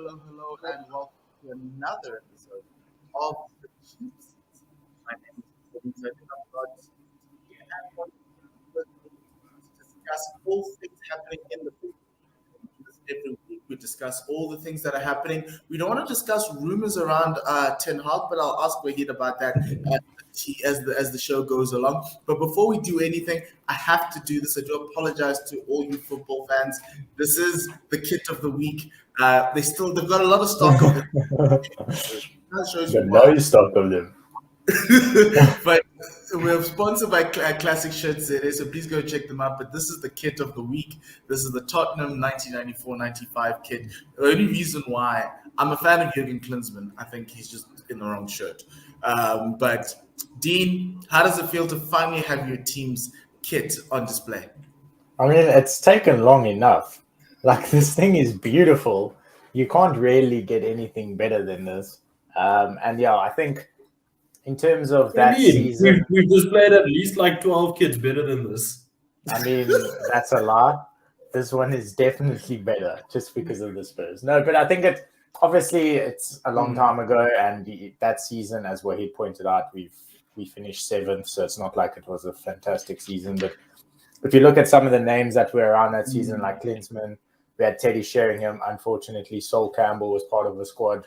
hello, and welcome to another episode of the Cheap Seats. My name is Kevin. I think I've got Dean and one with me to discuss all things happening in the football. Every week we discuss all the things that are happening. We don't want to discuss rumors around Ten Hag, but I'll ask Waheed about that as the show goes along. But before we do anything, I have to do this. I do apologize to all you football fans. This is the kit of the week. They've got a lot of stock of it. That shows you why. No stock of them. But we're sponsored by Classic Shirts ZA, so please go check them out. But this is the kit of the week. This is the Tottenham 1994-95 kit. The only reason why I'm a fan of Jurgen Klinsmann, I think he's just in the wrong shirt. But Dean, how does it feel to finally have your team's kit on display? I mean, it's taken long enough. Like, this thing is beautiful. You can't really get anything better than this. And yeah, I think in terms of that season, we've displayed at least like 12 kits better than this. I mean, that's a lot. This one is definitely better just because of the Spurs. No, but I think it's a long time ago, and that season, as Waheed pointed out, we finished 7th, so it's not like it was a fantastic season. But if you look at some of the names that were around that season, like Klinsmann, we had Teddy Sheringham. Unfortunately, Sol Campbell was part of the squad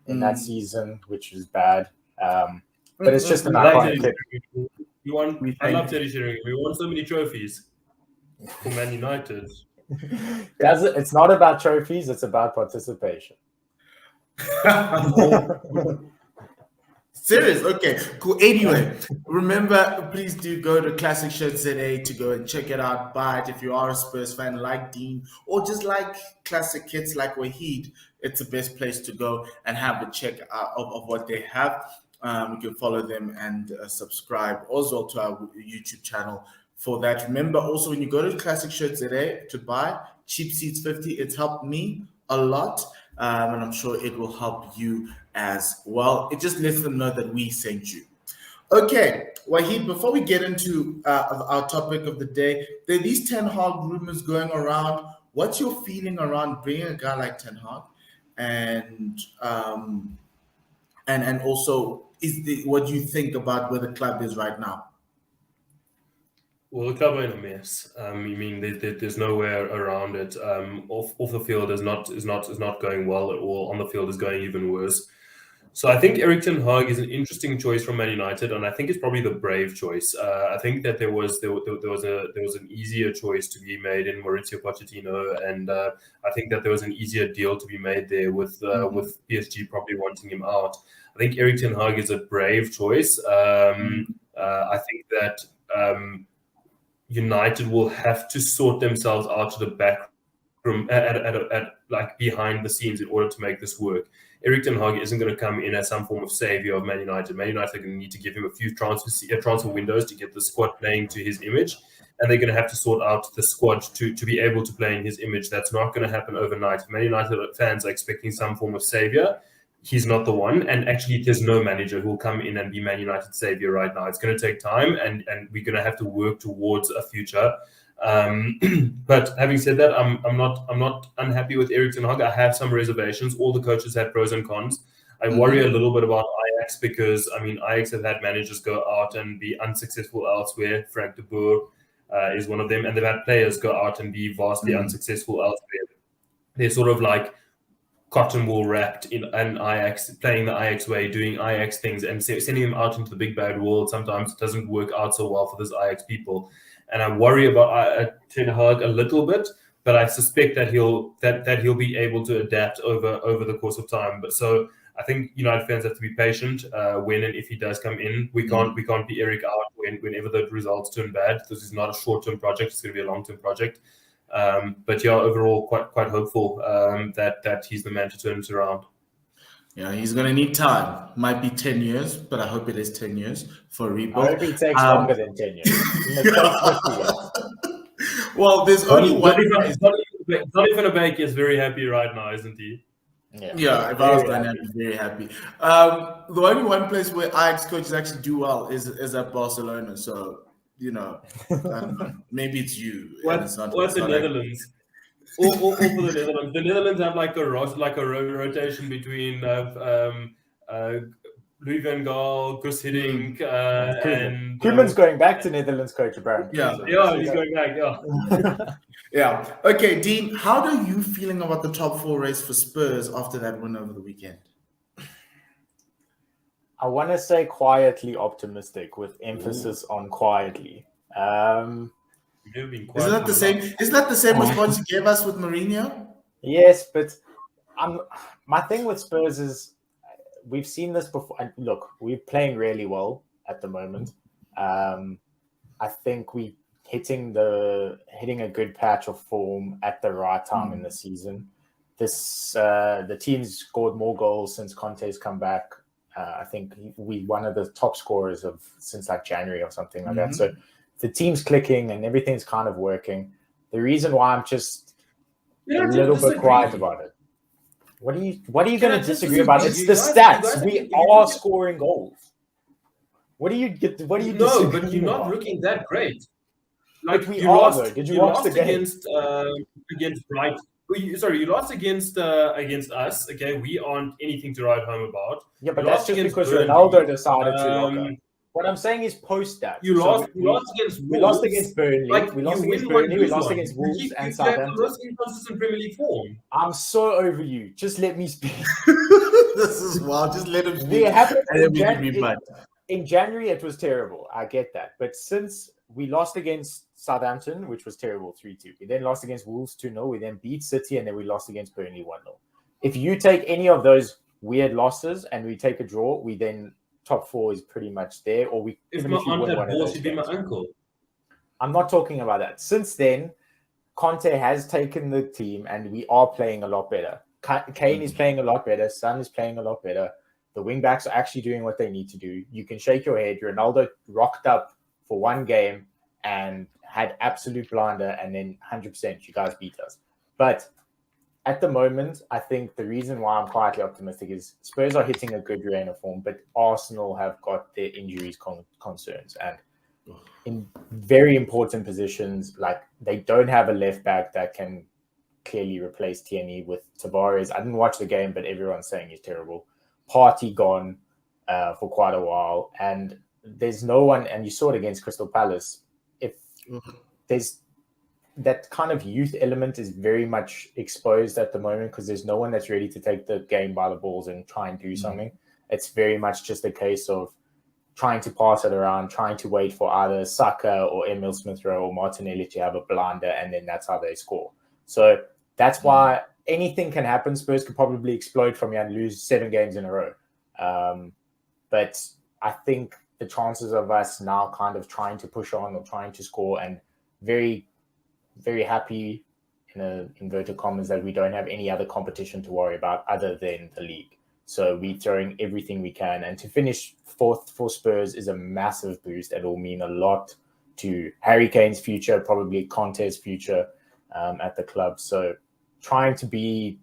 in that season, which is bad. But it's just an iconic clip. I love Teddy Sheringham. We won so many trophies for Man United. It's not about trophies, it's about participation. Serious? Okay, cool. Anyway, remember, please do go to Classic Shirts ZA to go and check it out. Buy it if you are a Spurs fan like Dean, or just like classic kits like Waheed. It's the best place to go and have a check of what they have. You can follow them and subscribe also to our YouTube channel for that. Remember also, when you go to Classic Shirts ZA to buy Cheap Seats 50, it's helped me a lot. And I'm sure it will help you as well. It just lets them know that we sent you. Okay, Waheed, before we get into our topic of the day, there are these Ten Hag rumors going around. What's your feeling around bringing a guy like Ten Hag? And also, what do you think about where the club is right now? Well, the club are in a mess. I mean, there's nowhere around it. Off the field is not going well at all. On the field is going even worse. So I think Erik ten Hag is an interesting choice from Man United, and I think it's probably the brave choice. I think that there was an easier choice to be made in Mauricio Pochettino, and I think that there was an easier deal to be made there with PSG probably wanting him out. I think Erik ten Hag is a brave choice. I think that United will have to sort themselves out to the back room at like behind the scenes in order to make this work. Erik ten Hag isn't going to come in as some form of savior of Man United. Man United are going to need to give him a few transfer windows to get the squad playing to his image, and they're going to have to sort out the squad to be able to play in his image. That's not going to happen overnight. If Man United fans are expecting some form of savior, he's not the one. And actually, there's no manager who will come in and be Man United's savior right now. It's going to take time, and we're going to have to work towards a future. But having said that, I'm not unhappy with Erik ten Hag. I have some reservations. All the coaches have pros and cons. I worry a little bit about Ajax because Ajax have had managers go out and be unsuccessful elsewhere. Frank de Boer is one of them, and they've had players go out and be vastly unsuccessful elsewhere. They're sort of like cotton wool wrapped in an Ajax, playing the Ajax way, doing Ajax things, and sending them out into the big bad world. Sometimes it doesn't work out so well for those Ajax people. And I worry about Ten Hag a little bit, but I suspect that he'll be able to adapt over the course of time. But so I think United fans have to be patient when and if he does come in. We can't be Eric out whenever the results turn bad. This is not a short-term project; it's going to be a long-term project. But yeah, overall, quite hopeful that he's the man to turn it around. Yeah, he's going to need time. Might be 10 years, but I hope it is 10 years for a rebuild. I hope it takes longer than 10 years. Well, there's only one. Donny van de Beek is very happy right now, isn't he? Yeah, if I was Donny, I'd be very happy. The only one place where Ajax coaches actually do well is at Barcelona. So, I don't know. Maybe it's you. What's the Netherlands? Or for the Netherlands. The Netherlands have like a rotation between Louis van Gaal, Chris Hiddink, and Koeman's going back to Netherlands coach apparently. Yeah. yeah, he's going back. Yeah. Yeah. Okay, Dean, how are you feeling about the top 4 race for Spurs after that win over the weekend? I want to say quietly optimistic with emphasis on quietly. You've been Isn't that the same? Isn't that the same response you gave us with Mourinho? Yes, but my thing with Spurs is we've seen this before. And look, we're playing really well at the moment. I think we hitting a good patch of form at the right time in the season. The team's scored more goals since Conte's come back. I think we one of the top scorers since like January or something like that. So the team's clicking and everything's kind of working. The reason why I'm just a little bit quiet about it. What are you going to disagree about? It's the stats. We are scoring goals. What do you disagree No, but you're not about? looking that great. Like we you are, lost. though. Did you watch the game? Against Brighton. You lost against us. Okay, we aren't anything to write home about. Yeah, but that's just because Ronaldo decided to lock up. What I'm saying is post that. You lost against Wolves. We lost against Burnley. Like, we lost against Burnley. We lost against Wolves and Southampton. You have the most inconsistent Premier League form. I'm so over you. Just let me speak. This is wild. Just let him speak. In January, it was terrible. I get that. But since we lost against Southampton, which was terrible, 3-2. We then lost against Wolves 2-0. We then beat City, and then we lost against Burnley 1-0. If you take any of those weird losses and we take a draw, we then top 4 is pretty much there. Or we if my aunt had balls, she'd be my uncle. I'm not talking about that. Since then, Conte has taken the team, and we are playing a lot better. Kane is playing a lot better. Son is playing a lot better. The wing backs are actually doing what they need to do. You can shake your head. Ronaldo rocked up for one game and had absolute blinder, and then 100% you guys beat us. But at the moment, I think the reason why I'm quietly optimistic is Spurs are hitting a good reign of form, but Arsenal have got their injuries concerns. And in very important positions, like they don't have a left back that can clearly replace Tierney with Tavares. I didn't watch the game, but everyone's saying he's terrible. Partey gone for quite a while, and there's no one. And you saw it against Crystal Palace. If there's that kind of youth element is very much exposed at the moment because there's no one that's ready to take the game by the balls and try and do something. It's very much just a case of trying to pass it around, trying to wait for either Saka or Emil Smith-Rowe or Martinelli to have a blinder, and then that's how they score. So that's why anything can happen. Spurs could probably explode from here and lose 7 games in a row. But I think the chances of us now kind of trying to push on or trying to score, and very, very happy in inverted commas that we don't have any other competition to worry about other than the league. So we're throwing everything we can. And to finish 4th for Spurs is a massive boost. It will mean a lot to Harry Kane's future, probably Conte's future at the club. So trying to be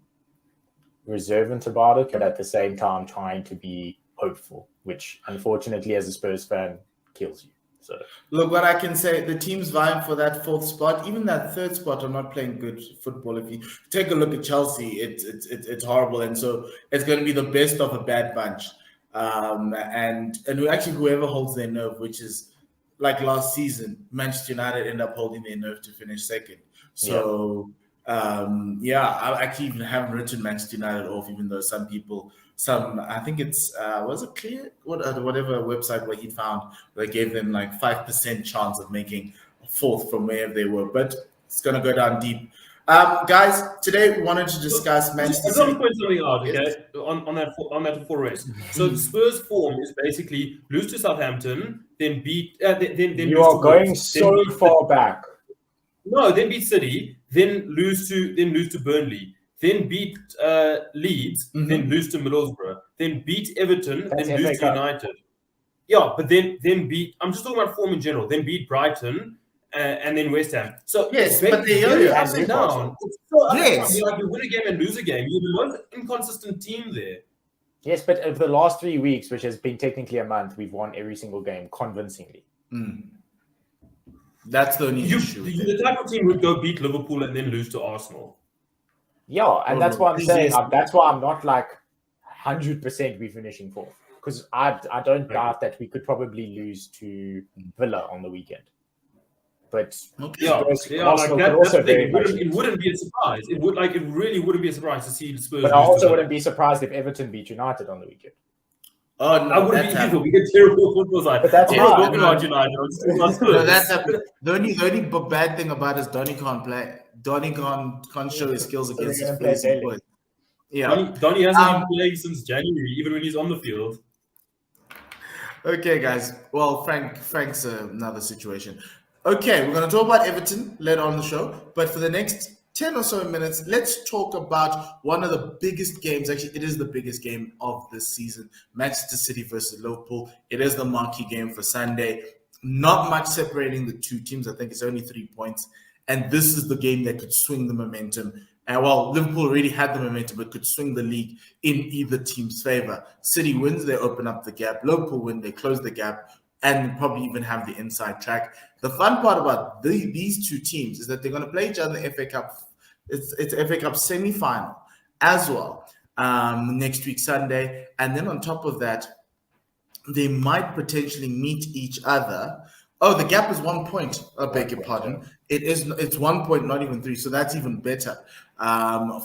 reservant about it, but at the same time trying to be hopeful, which unfortunately as a Spurs fan kills you. So look, what I can say, the team's vying for that 4th spot. Even that 3rd spot are not playing good football. If you take a look at Chelsea, it's horrible, and so it's going to be the best of a bad bunch. And actually whoever holds their nerve, which is like last season, Manchester United end up holding their nerve to finish 2nd. So I actually even haven't written Manchester United off, even though I think it's was it clear whatever website where he found they gave them like 5% chance of making 4th from wherever they were, but it's gonna go down deep. Guys, today we wanted to discuss Manchester City. I want to point something out, okay, on that 4 race. So Spurs form is basically lose to Southampton, then beat then you are going so far back. No, then beat City, then lose to Burnley, then beat Leeds, then lose to Middlesbrough, then beat Everton, then lose to United. Yeah, but then beat. I'm just talking about form in general. Then beat Brighton and then West Ham. So yes, but they up and down. Yes, like you win a game and lose a game. You're the most inconsistent team there. Yes, but over the last 3 weeks, which has been technically a month, we've won every single game convincingly. That's the only issue. The type of team would go beat Liverpool and then lose to Arsenal. Yeah, and that's why I'm saying Easiest. that's why I'm not like 100% we finishing fourth, because I don't doubt that we could probably lose to Villa on the weekend. But Arsenal could also very much. It wouldn't be a surprise. It really wouldn't be a surprise to see Spurs. But I also wouldn't be surprised if Everton beat United on the weekend. Oh no, I wouldn't be either. We get terrible football side. But that's not talking about United. No, that's the only bad thing about it is Donny can't play. Donny can't show his skills against his players. Yeah, Donny hasn't been playing since January, even when he's on the field. Okay, guys. Well, Frank's another situation. Okay, we're going to talk about Everton later on the show, but for the next 10 or so minutes, let's talk about one of the biggest games. Actually, it is the biggest game of this season. Manchester City versus Liverpool. It is the marquee game for Sunday. Not much separating the two teams. I think it's only 3 points. And this is the game that could swing the momentum. And while Liverpool already had the momentum, but could swing the league in either team's favor. City wins, they open up the gap. Liverpool win, they close the gap, and probably even have the inside track. The fun part about these two teams is that they're going to play each other in the FA Cup. It's FA Cup semi-final as well next week, Sunday. And then on top of that, they might potentially meet each other. Oh, the gap is 1 point. I beg your pardon. It's 1 point, not even 3. So that's even better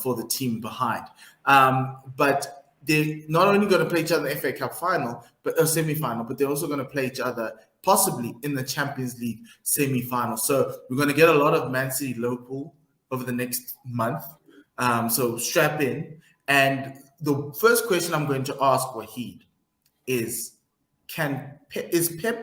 for the team behind. But they're not only going to play each other in the FA Cup final, but a semi-final, but they're also going to play each other possibly in the Champions League semi-final. So we're going to get a lot of Man City Liverpool over the next month. So strap in. And the first question I'm going to ask Waheed is Pep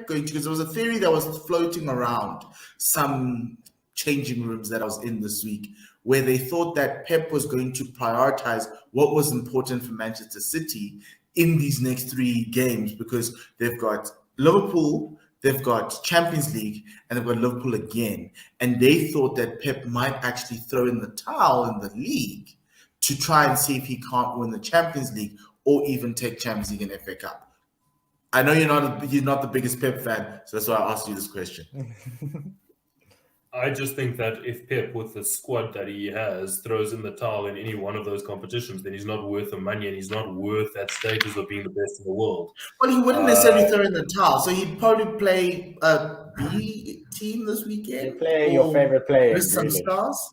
going to, because there was a theory that was floating around some changing rooms that I was in this week, where they thought that Pep was going to prioritize what was important for Manchester City in these next 3 games, because they've got Liverpool, they've got Champions League, and they've got Liverpool again. And they thought that Pep might actually throw in the towel in the league to try and see if he can't win the Champions League or even take Champions League and FA Cup. I know you're not the biggest Pep fan, so that's why I asked you this question. I just think that if Pep, with the squad that he has, throws in the towel in any one of those competitions, then he's not worth the money and he's not worth that status of being the best in the world. Well, he wouldn't necessarily throw in the towel, so he'd probably play a B team this weekend. You play your favorite player. With some stars.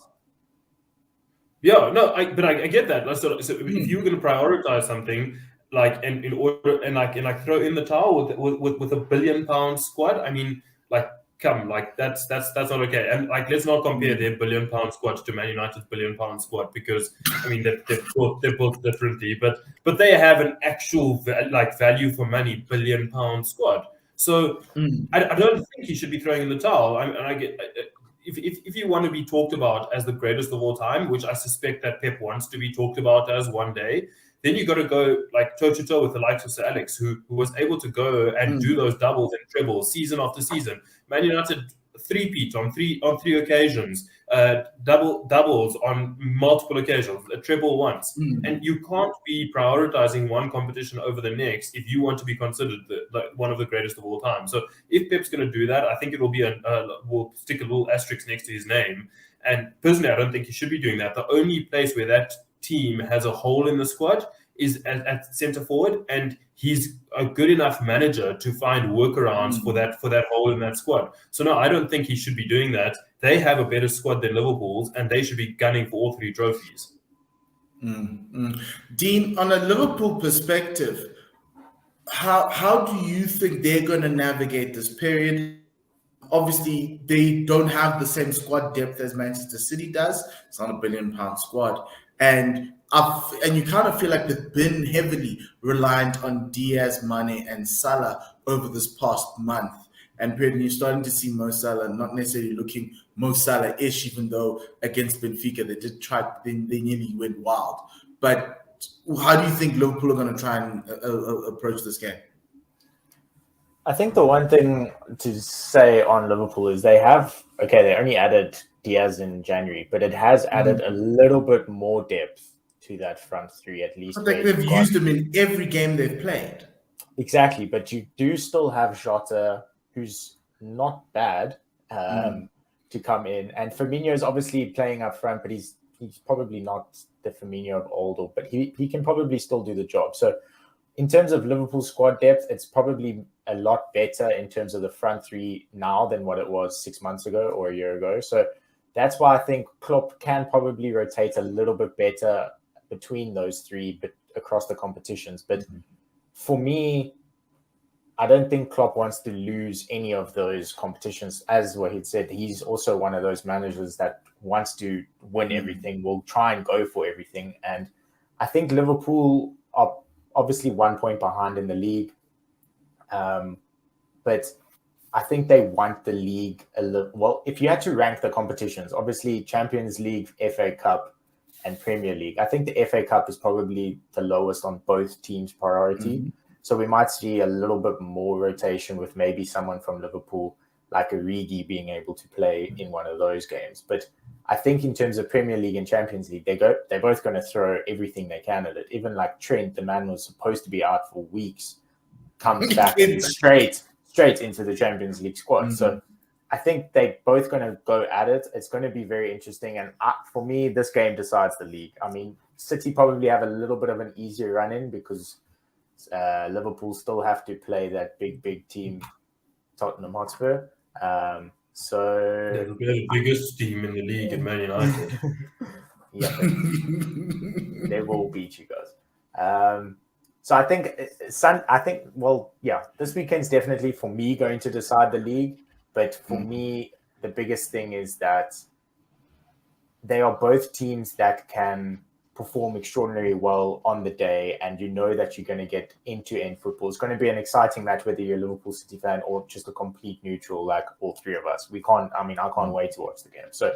Yeah, no, but I get that. So if you were going to prioritize something, like, and in order and throw in the towel with a £1 billion squad, I mean, like, come, like, that's not okay. And like, let's not compare their £1 billion squad to Man United's £1 billion squad, because I mean they're built differently, but they have an actual value for money £1 billion squad. So I don't think he should be throwing in the towel. I get. If you want to be talked about as the greatest of all time, which I suspect that Pep wants to be talked about as one day, then you got to go like toe to toe with the likes of Sir Alex, who was able to go and do those doubles and trebles season after season. Man United three-peat on three occasions, doubles on multiple occasions, a treble once, and you can't be prioritizing one competition over the next if you want to be considered one of the greatest of all time. So if Pep's going to do that, I think it will be we'll stick a little asterisk next to his name. And personally, I don't think he should be doing that. The only place where that team has a hole in the squad is at centre forward, and he's a good enough manager to find workarounds for that hole in that squad. So no, I don't think he should be doing that. They have a better squad than Liverpool's, and they should be gunning for all 3 trophies. Dean, on a Liverpool perspective, how do you think they're going to navigate this period? Obviously, they don't have the same squad depth as Manchester City does. It's not a £1 billion squad. And you kind of feel like they've been heavily reliant on Diaz, Mane, and Salah over this past month. And you're starting to see Mo Salah not necessarily looking Mo Salah-ish, even though against Benfica they nearly went wild. But how do you think Liverpool are going to try and approach this game? I think the one thing to say on Liverpool is they only added Diaz in January, but it has added a little bit more depth to that front 3 at least. I think they've used him in every game they've played. Exactly, but you do still have Jota, who's not bad, to come in. And Firmino is obviously playing up front, but he's probably not the Firmino of old, but he can probably still do the job. So in terms of Liverpool squad depth, it's probably a lot better in terms of the front three now than what it was 6 months ago or a year ago. So that's why I think Klopp can probably rotate a little bit better between those three, but across the competitions. But for me, I don't think Klopp wants to lose any of those competitions. As Waheed said, he's also one of those managers that wants to win everything, will try and go for everything. And I think Liverpool are obviously 1 point behind in the league. But I think they want the league a little. Well, if you had to rank the competitions, obviously Champions League, FA Cup, and Premier League, I think the FA Cup is probably the lowest on both teams' priority. So we might see a little bit more rotation with maybe someone from Liverpool, like Origi, being able to play in one of those games. But I think in terms of Premier League and Champions League, they're both going to throw everything they can at it. Even like Trent, the man was supposed to be out for weeks, comes back straight into the Champions League squad. So I think they're both going to go at it. It's going to be very interesting. And for me, this game decides the league. I mean, City probably have a little bit of an easier run in because Liverpool still have to play that big team, Tottenham Hotspur. So they're the biggest team in the league at Man United. Yeah, they will beat you guys. So I think this weekend's definitely for me going to decide the league. But for me, the biggest thing is that they are both teams that can perform extraordinarily well on the day, and you know that you're going to get end-to-end football. It's going to be an exciting match, whether you're a Liverpool City fan or just a complete neutral, like all three of us. I can't wait to watch the game. So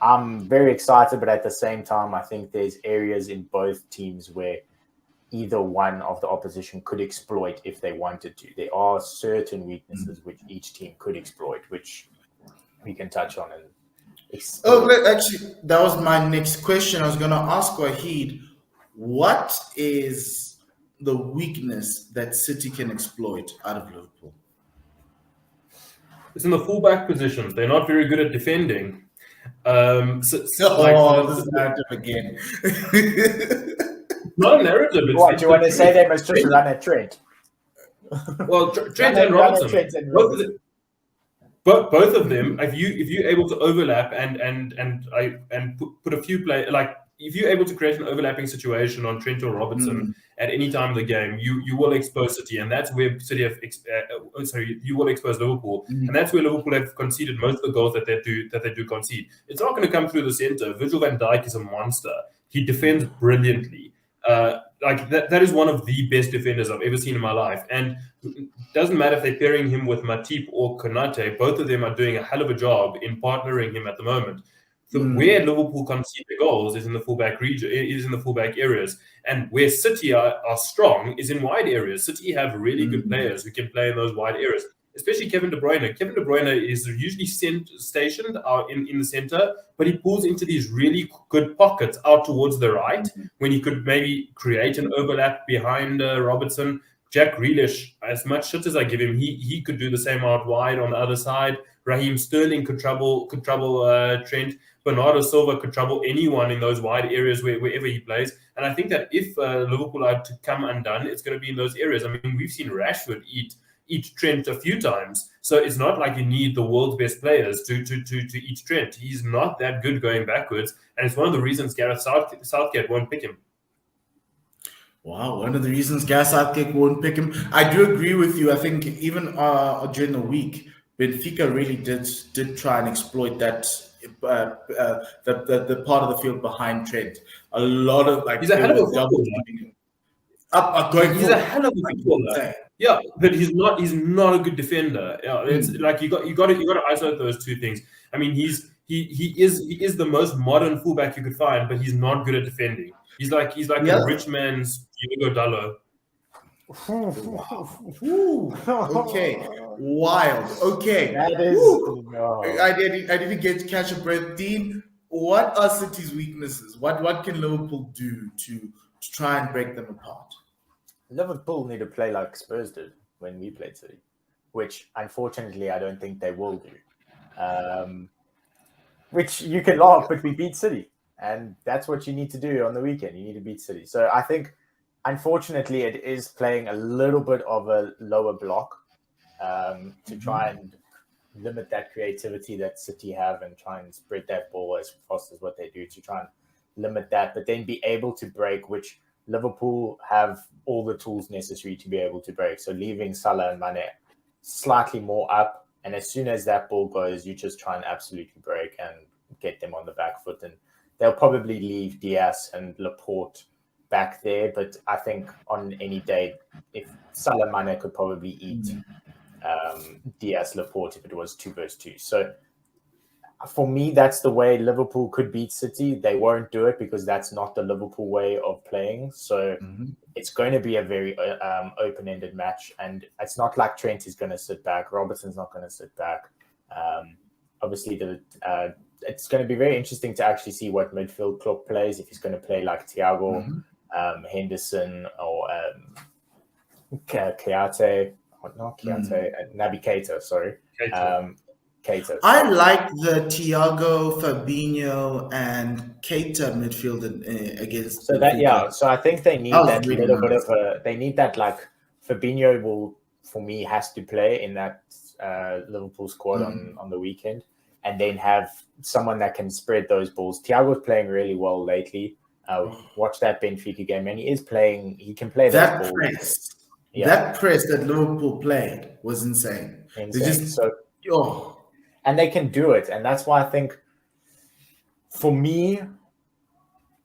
I'm very excited, but at the same time, I think there's areas in both teams where either one of the opposition could exploit if they wanted to. There are certain weaknesses which each team could exploit, which we can touch on and actually, that was my next question. I was going to ask Waheed, what is the weakness that City can exploit out of Liverpool? It's in the fullback positions. They're not very good at defending. This narrative again. Not a narrative. What do you want to say? They must just run at Trent. Well, Trent and Robertson. Both of them, if you're able to overlap and put a few play, like if you're able to create an overlapping situation on Trent or Robertson at any time of the game, you will expose City, and that's where City have. You will expose Liverpool, and that's where Liverpool have conceded most of the goals that they do concede. It's not going to come through the center. Virgil van Dijk is a monster. He defends brilliantly. Like that is one of the best defenders I've ever seen in my life, and it doesn't matter if they're pairing him with Matip or Konate. Both of them are doing a hell of a job in partnering him at the moment. Where Liverpool concede the goals is in the fullback region, is in the fullback areas, and where City are strong is in wide areas. City have really good players who can play in those wide areas, especially Kevin De Bruyne. Kevin De Bruyne is usually stationed in the center, but he pulls into these really good pockets out towards the right when he could maybe create an overlap behind Robertson. Jack Grealish, as much shit as I give him, he could do the same out wide on the other side. Raheem Sterling could trouble Trent. Bernardo Silva could trouble anyone in those wide areas wherever he plays. And I think that if Liverpool are to come undone, it's going to be in those areas. I mean, we've seen Rashford eat Trent a few times. So it's not like you need the world's best players to eat Trent. He's not that good going backwards. And it's one of the reasons Gareth Southgate won't pick him. Wow, one of the reasons Gareth Southgate won't pick him. I do agree with you. I think even during the week, Benfica really did try and exploit that the part of the field behind Trent. A lot of he's a hell of a footballer. He's a hell of a footballer. Yeah, but he's not a good defender. Yeah, it's like you got to isolate those two things. I mean, he is the most modern fullback you could find, but he's not good at defending. He's like a rich man's Diogo Dalot. Okay, wild. Okay, that is. No. I didn't get to catch a breath. Dean, what are City's weaknesses? What can Liverpool do to try and break them apart? Liverpool need to play like Spurs did when we played City, which unfortunately I don't think they will do. which you can laugh, but we beat City. And that's what you need to do on the weekend. You need to beat City. So I think, unfortunately, it is playing a little bit of a lower block to try and limit that creativity that City have and try and spread that ball as fast as what they do to try and limit that, but then be able to break, which Liverpool have all the tools necessary to be able to break. So leaving Salah and Mane slightly more up, and as soon as that ball goes, you just try and absolutely break and get them on the back foot. And they'll probably leave Diaz and Laporte back there, but I think on any day, if Salah Mane could probably eat Diaz Laporte if it was 2 versus 2. So for me, that's the way Liverpool could beat City. They won't do it because that's not the Liverpool way of playing. So it's going to be a very open-ended match, and it's not like Trent is going to sit back. Robertson's not going to sit back. Obviously, it's going to be very interesting to actually see what midfield Klopp plays. If he's going to play like Thiago, Henderson, or Keita. Not Keita, Naby Keita, sorry. Keita. I like the Thiago, Fabinho, and Keita midfield against. So so I think they need that really little bit of they need that, like Fabinho has to play in that Liverpool squad on the weekend, and then have someone that can spread those balls. Thiago's playing really well lately. Watch that Benfica game, and he can play that those press. balls. Yeah. That press that Liverpool played was insane. And they can do it, and that's why I think, for me,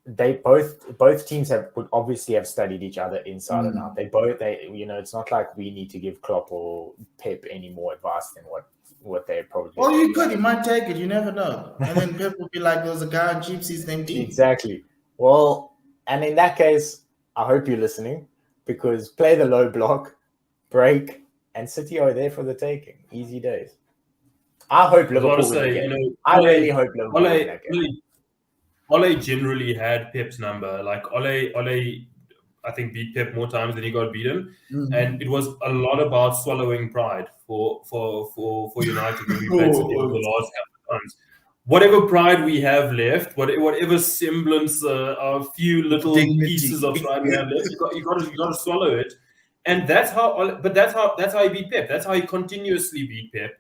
they both teams would obviously have studied each other inside and out. It's not like we need to give Klopp or Pep any more advice than what they probably. Well, you might take it. You never know. And then Pep will be like, "There was a guy on Gypsy's named Dean." Exactly. Well, and in that case, I hope you're listening, because play the low block, break, and City are there for the taking. Easy days. I hope Liverpool win again. I really hope Liverpool win that game. Ole generally had Pep's number. Like Ole, I think beat Pep more times than he got beaten, and it was a lot about swallowing pride for United when we played City over the last couple of times. Whatever pride we have left, whatever semblance, a few little pieces of pride we have left, you got to swallow it, and that's how he beat Pep. That's how he continuously beat Pep.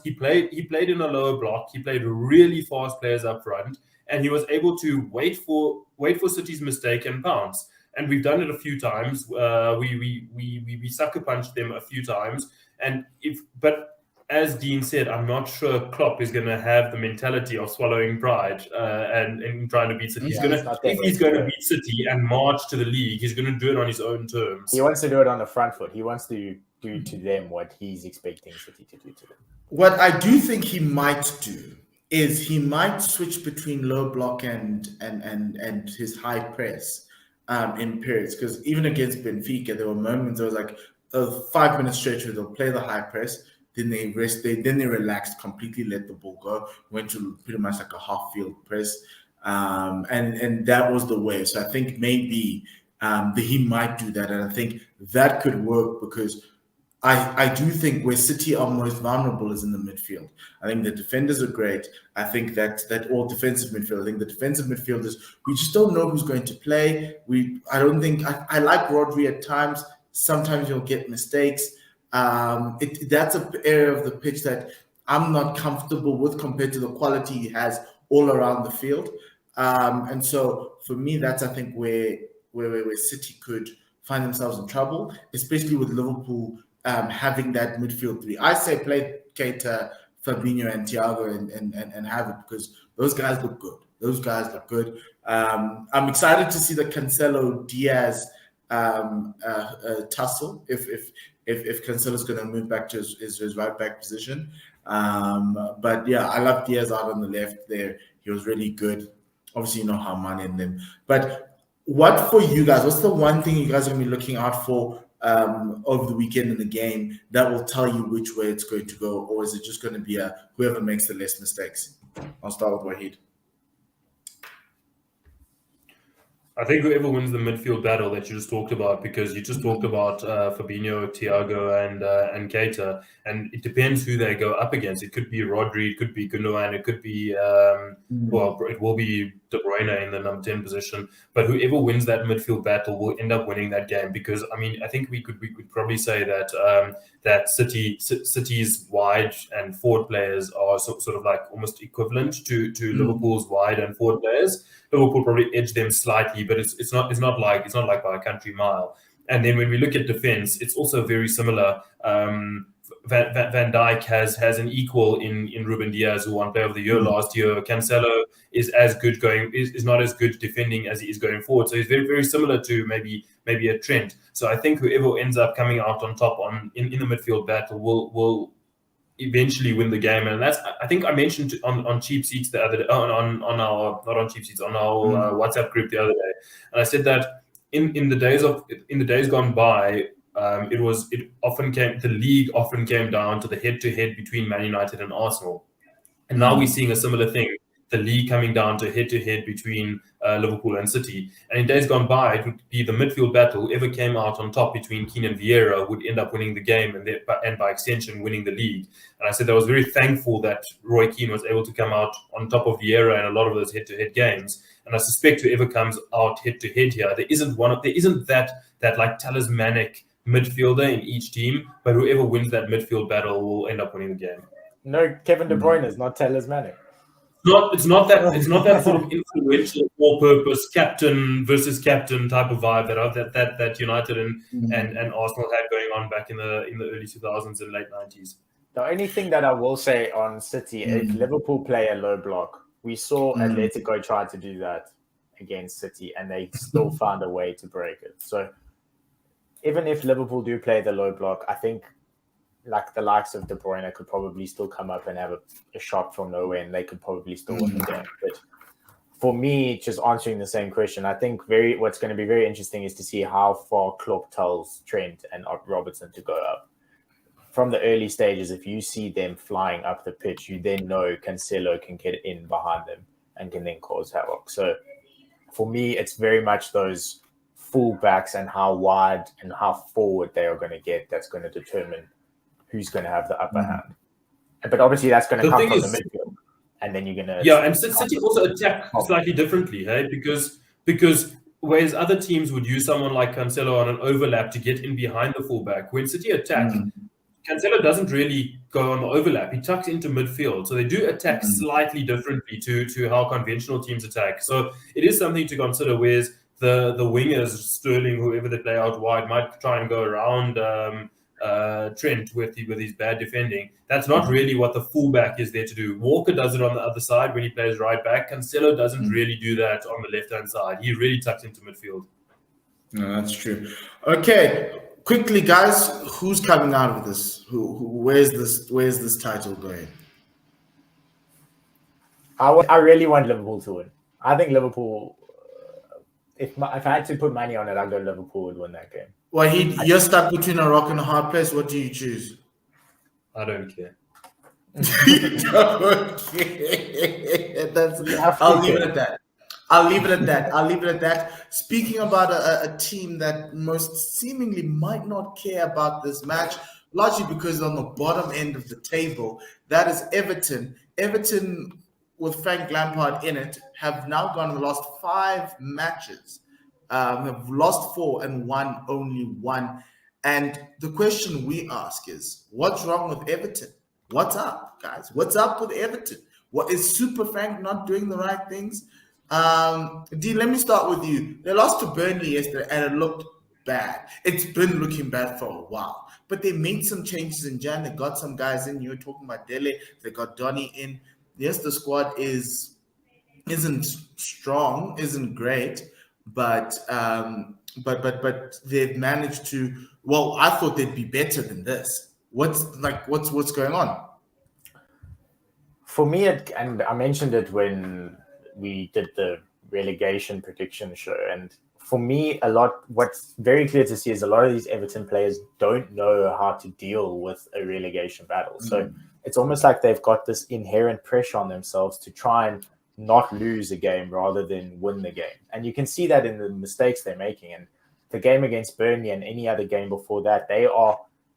He played in a lower block. He played really fast players up front, and he was able to wait for City's mistake and pounce. And we've done it a few times. We sucker punched them a few times. But as Dean said, I'm not sure Klopp is going to have the mentality of swallowing pride and trying to beat City. If he's going to beat City and march to the league, he's going to do it on his own terms. He wants to do it on the front foot. He wants to do to them what he's expecting City to do to them. What I do think he might do is he might switch between low block and his high press in periods. Because even against Benfica, there were moments there was like a 5-minute stretch where they'll play the high press, then they rest, then they relaxed, completely let the ball go, went to pretty much like a half-field press, and that was the way. So I think maybe he might do that, and I think that could work because I do think where City are most vulnerable is in the midfield. I think the defenders are great. I think that all defensive midfield. I think the defensive midfielders, we just don't know who's going to play. I like Rodri at times. Sometimes you'll get mistakes. That's an area of the pitch that I'm not comfortable with compared to the quality he has all around the field. And so for me, that's I think where City could find themselves in trouble, especially with Liverpool having that midfield three. I say play Keita, Fabinho, and Thiago and have it because those guys look good. I'm excited to see the Cancelo Diaz tussle if Cancelo's going to move back to his right back position. But yeah, I love Diaz out on the left there. He was really good. Obviously, you know how Mane in them. But what for you guys? What's the one thing you guys are going to be looking out for over the weekend in the game that will tell you which way it's going to go? Or is it just going to be whoever makes the less mistakes? I'll start with Waheed. I think whoever wins the midfield battle that you just talked about, because you just talked about Fabinho, Thiago, and Keita, and it depends who they go up against. It could be Rodri, it could be Gundogan, it could be well, it will be De Bruyne in the number 10 position. But whoever wins that midfield battle will end up winning that game, because I mean I think we could probably say that that City's wide and forward players are sort of like almost equivalent to Liverpool's wide and forward players. Liverpool probably edge them slightly, but it's not like by a country mile. And then when we look at defense, it's also very similar. Van Dijk has an equal in Ruben Diaz, who won Player of the Year last year. Cancelo is not as good defending as he is going forward. So he's very, very similar to maybe a Trent. So I think whoever ends up coming out on top in the midfield battle will eventually win the game. And that's, I think I mentioned on cheap seats the other day, on our, not on cheap seats, on our WhatsApp group the other day, and I said that in the days gone by, the league often came down to the head-to-head between Man United and Arsenal, and now we're seeing a similar thing. The league coming down to head-to-head between Liverpool and City. And in days gone by, it would be the midfield battle. Whoever came out on top between Keane and Vieira would end up winning the game and by extension winning the league. And I said I was very thankful that Roy Keane was able to come out on top of Vieira in a lot of those head-to-head games. And I suspect whoever comes out head-to-head here, there isn't that like talismanic midfielder in each team, but whoever wins that midfield battle will end up winning the game. No, Kevin De Bruyne is not talismanic. It's not that sort of influential, all-purpose captain versus captain type of vibe that United and Arsenal had going on back in the early 2000s and late 90s. The only thing that I will say on City, if Liverpool play a low block, we saw Atletico try to do that against City, and they still found a way to break it. So even if Liverpool do play the low block, I think like the likes of De Bruyne could probably still come up and have a shot from nowhere, and they could probably still win the game. But for me, just answering the same question, I think what's going to be very interesting is to see how far Klopp tells Trent and Robertson to go up. From the early stages, if you see them flying up the pitch, you then know Cancelo can get in behind them and can then cause havoc. So for me, it's very much those full backs and how wide and how forward they are going to get that's going to determine who's going to have the upper hand. But obviously that's going to come from the midfield. And then you're going to... Yeah, and City also attack slightly differently, hey? Because whereas other teams would use someone like Cancelo on an overlap to get in behind the fullback, when City attack, Cancelo doesn't really go on the overlap. He tucks into midfield. So they do attack slightly differently to how conventional teams attack. So it is something to consider, whereas the wingers, Sterling, whoever they play out wide, might try and go around Trent with his bad defending. That's not really what the fullback is there to do. Walker does it on the other side when he plays right back. Cancelo doesn't really do that on the left-hand side. He really tucks into midfield. No, that's true. Okay, quickly, guys, who's coming out of this? Where's this title going? I really want Liverpool to win. I think Liverpool. If I had to put money on it, I'd go Liverpool would win that game. Well, you're stuck between a rock and a hard place. What do you choose? I don't care. You don't care. I'll leave it at that. Speaking about a team that most seemingly might not care about this match, largely because on the bottom end of the table, that is Everton. Everton, with Frank Lampard in it, have now gone in the last 5 matches. Have lost 4 and won only 1. And the question we ask is, what's wrong with Everton? What's up, guys? What's up with Everton? What is Super Frank not doing the right things? Dean, let me start with you. They lost to Burnley yesterday, and it looked bad. It's been looking bad for a while. But they made some changes in Jan. They got some guys in. You were talking about Dele. They got Donny in. Yes, the squad isn't strong, isn't great, but they've managed to. Well, I thought they'd be better than this. What's going on? For me, and I mentioned it when we did the relegation prediction show, and for me, what's very clear to see is a lot of these Everton players don't know how to deal with a relegation battle. So it's almost like they've got this inherent pressure on themselves to try and not lose a game rather than win the game. And you can see that in the mistakes they're making. And the game against Burnley and any other game before that,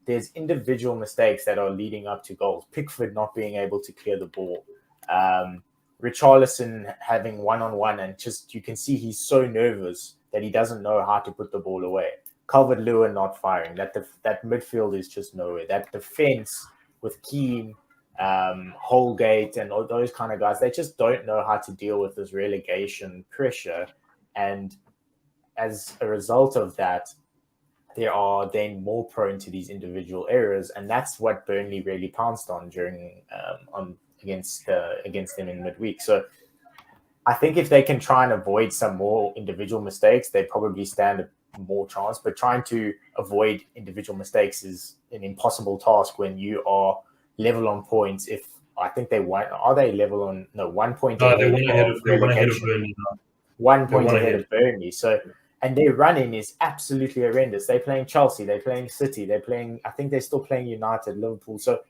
there's individual mistakes that are leading up to goals. Pickford not being able to clear the ball. Richarlison having one-on-one, and just you can see he's so nervous that he doesn't know how to put the ball away. Calvert-Lewin not firing. That midfield is just nowhere. That defense with Keane, Holgate, and all those kind of guys, they just don't know how to deal with this relegation pressure. And as a result of that, they are then more prone to these individual errors, and that's what Burnley really pounced on during against them in midweek. So I think if they can try and avoid some more individual mistakes, they probably stand a more chance. But trying to avoid individual mistakes is an impossible task when you are level on points. If I think they won, are they level on 1 point ahead of Burnley. 1 point ahead of Burnley. So, and their running is absolutely horrendous. They're playing Chelsea, they're playing City, I think they're still playing United, Liverpool. So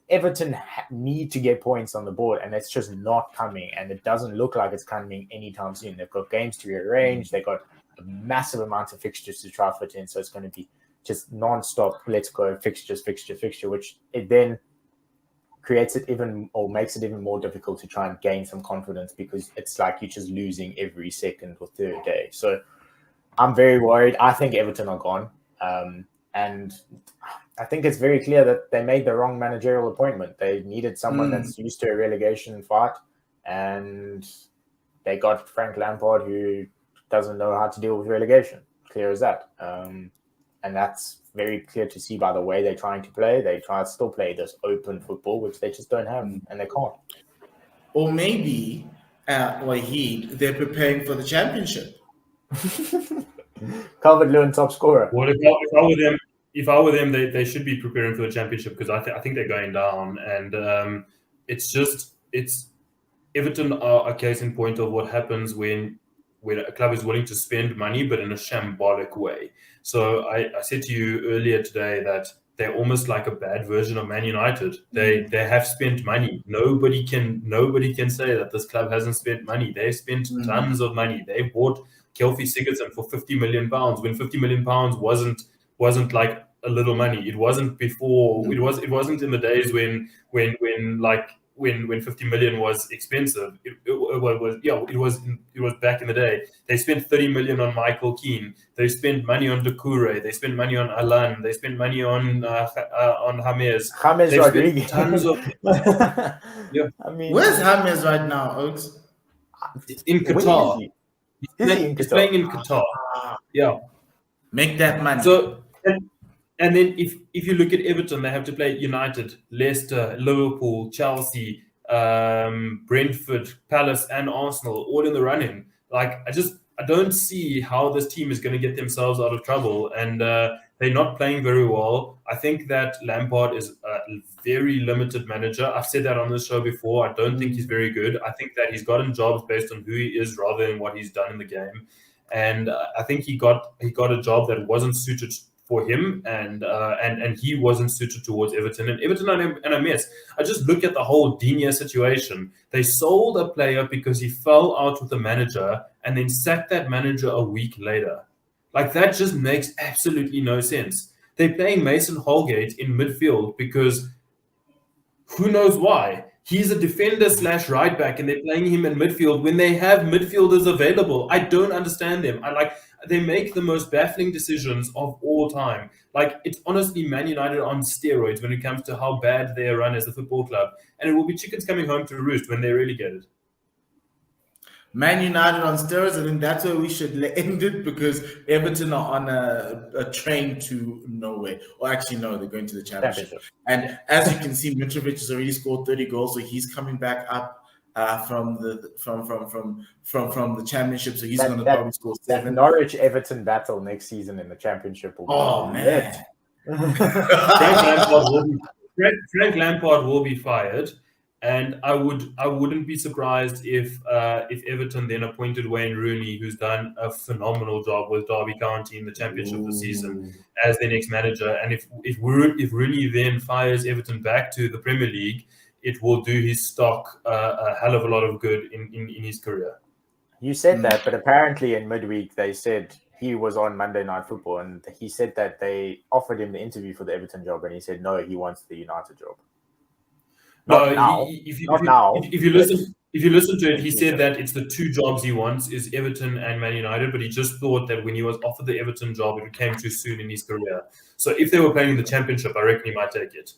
Everton need to get points on the board, and it's just not coming, and it doesn't look like it's coming anytime soon. They've got games to rearrange. They've got a massive amount of fixtures to try fit in, so it's going to be just non-stop, let's go, fixture, which it then creates it makes it even more difficult to try and gain some confidence, because it's like you're just losing every second or third day. So I'm very worried. I think Everton are gone. And I think it's very clear that they made the wrong managerial appointment. They needed someone that's used to a relegation fight, and they got Frank Lampard, who doesn't know how to deal with relegation. Clear as that. And that's very clear to see by the way they're trying to play. They try to still play this open football, which they just don't have, and they can't. Or maybe, Waheed, they're preparing for the championship. Calvert-Lewin top scorer. Well, if I were them, they should be preparing for the championship, because I think they're going down, and it's Everton are a case in point of what happens when a club is willing to spend money, but in a shambolic way. So I said to you earlier today that they're almost like a bad version of Man United. They have spent money. Nobody can say that this club hasn't spent money. They've spent tons of money. They bought Kelvin Sigurdsson for £50 million when £50 million wasn't like a little money. It wasn't before. It wasn't in the days when 50 million was expensive. It was back in the day. They spent 30 million on Michael Keane. They spent money on Doucouré. They spent money on Alan. They spent money on James Rodriguez. Tons of yeah. I mean, where's James right now, Oaks? In Qatar. He's playing in Qatar. Yeah. Make that money. So. And then if you look at Everton, they have to play United, Leicester, Liverpool, Chelsea, Brentford, Palace, and Arsenal all in the running. Like, I don't see how this team is going to get themselves out of trouble, and they're not playing very well. I think that Lampard is a very limited manager. I've said that on this show before. I don't think he's very good. I think that he's gotten jobs based on who he is rather than what he's done in the game. And I think he got a job that wasn't suited for him, and he wasn't suited towards Everton. And Everton are in a mess. I just look at the whole Digne situation. They sold a player because he fell out with the manager and then sacked that manager a week later. Like, that just makes absolutely no sense. They're playing Mason Holgate in midfield because who knows why. He's a defender / right back, and they're playing him in midfield when they have midfielders available. I don't understand them. They make the most baffling decisions of all time. Like, it's honestly Man United on steroids when it comes to how bad they run as a football club. And it will be chickens coming home to roost when they're relegated. Man United on steroids, I think that's where we should end it, because Everton are on a train to nowhere. Or actually, no, they're going to the championship. And as you can see, Mitrovic has already scored 30 goals, so he's coming back up from the championship. So he's going to probably score 7. Norwich Everton battle next season in the championship will be man. Frank Lampard will be fired. And I wouldn't be surprised if Everton then appointed Wayne Rooney, who's done a phenomenal job with Derby County in the championship this season, as their next manager. And if Rooney then fires Everton back to the Premier League, it will do his stock a hell of a lot of good in his career. You said that, but apparently in midweek they said he was on Monday Night Football, and he said that they offered him the interview for the Everton job, and he said no, he wants the United job. Not now. If you listen to it, he said that it's the two jobs he wants is Everton and Man United, but he just thought that when he was offered the Everton job, it came too soon in his career. So if they were playing in the Championship, I reckon he might take it.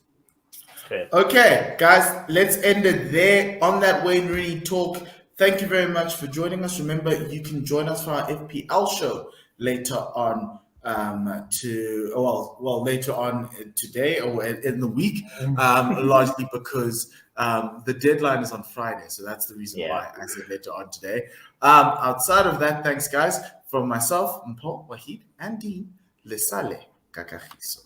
Okay, guys, let's end it there on that Wayne Rooney talk. Thank you very much for joining us. Remember, you can join us for our FPL show later on later on today or in the week, largely because the deadline is on Friday. So that's the reason why I said later on today. Outside of that, thanks, guys. From myself, Mpho, Waheed, and Dean, Lesale Kakahiso.